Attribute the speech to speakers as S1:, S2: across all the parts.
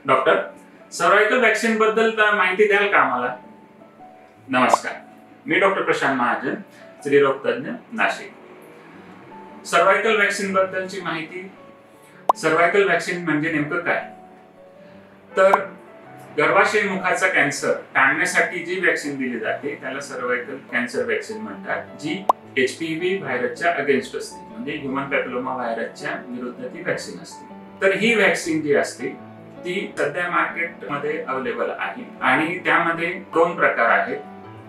S1: Doctor, cervical vaccine बद्दल माहिती द्याल का आम्हाला? नमस्कार, मी डॉक्टर प्रशांत महाजन, स्त्रीरोग तज्ञ, नाशिक. सर्वायकल वॅक्सिन बद्दलची माहिती. सर्वायकल वॅक्सिन म्हणजे नेमकं काय? तर गर्भाशय मुखाचा कॅन्सर टाळण्यासाठी जी वॅक्सिन दिली जाते त्याला सर्वायकल कॅन्सर वॅक्सिन म्हणतात, जी HPV व्हायरसच्या अगेन्स्ट असते, म्हणजे ह्यूमन पॅपिलोमा व्हायरसच्या विरुद्ध ती वॅक्सिन असते. तर ही वॅक्सिन जी असते ती सध्या मार्केटमध्ये अवेलेबल आहे आणि त्यामध्ये 2 प्रकार आहेत.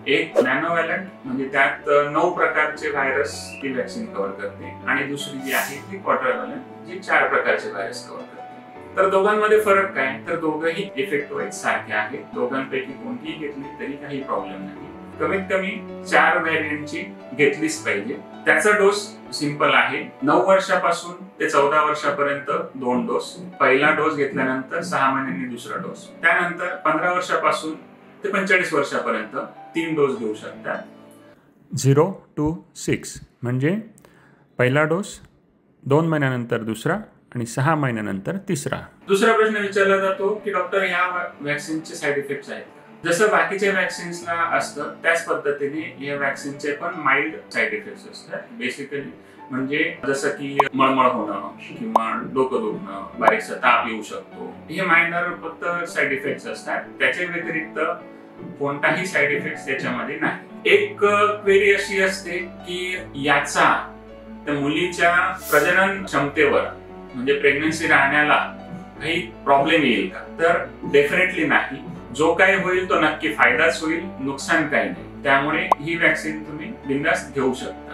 S1: एक नॅनोव्हॅलंट, म्हणजे त्यात 9 प्रकारचे व्हायरस ती वॅक्सिन कव्हर करते, आणि दुसरी जी आहे ती क्वाड्रिव्हॅलंट, जी 4 प्रकारचे व्हायरस कव्हर करते. तर दोघांमध्ये फरक काय? तर दोघंही इफेक्ट वाईज सारखे आहेत. दोघांपैकी कोणतीही घेतली तरी काही प्रॉब्लेम नाही. कमीत कमी 4 व्हॅरियंटची घेतलीच पाहिजे. त्याचा डोस सिंपल आहे. 9 वर्षापासून ते 14 वर्षापर्यंत 2 डोस. पहिला डोस घेतल्यानंतर 6 महिन्यांनी दुसरा डोस. त्यानंतर 15 वर्षापासून ते 45 वर्षापर्यंत 3 डोस घेऊ शकतात. 0 to 6 म्हणजे पहिला डोस, 2 महिन्यानंतर दुसरा आणि 6 महिन्यानंतर तिसरा. दुसरा प्रश्न विचारला जातो की डॉक्टर, ह्या वॅक्सिनचे साईड इफेक्ट्स आहेत का? जसं बाकीच्या वॅक्सिन्सला असतं त्याच पद्धतीने या वॅक्सिनचे पण माइल्ड साईड इफेक्ट्स असतात. बेसिकली म्हणजे जसं की मळमळ होणं किंवा डोकं दुखणं, बारीकसा ताप येऊ शकतो. हे मायनर फक्त साईड इफेक्ट्स असतात. त्याच्या व्यतिरिक्त कोणताही साईड इफेक्ट त्याच्यामध्ये नाही. एक क्वेरी अशी असते की याचा त्या मुलीच्या प्रजनन क्षमतेवर, म्हणजे प्रेग्नन्सी राहण्याला काही प्रॉब्लेम येईल का? तर डेफिनेटली नाही. जो काही होईल तो नक्की फायदाच होईल, नुकसान काही नाही. त्यामुळे ही वॅक्सिन तुम्ही बिनधास्त घेऊ शकता.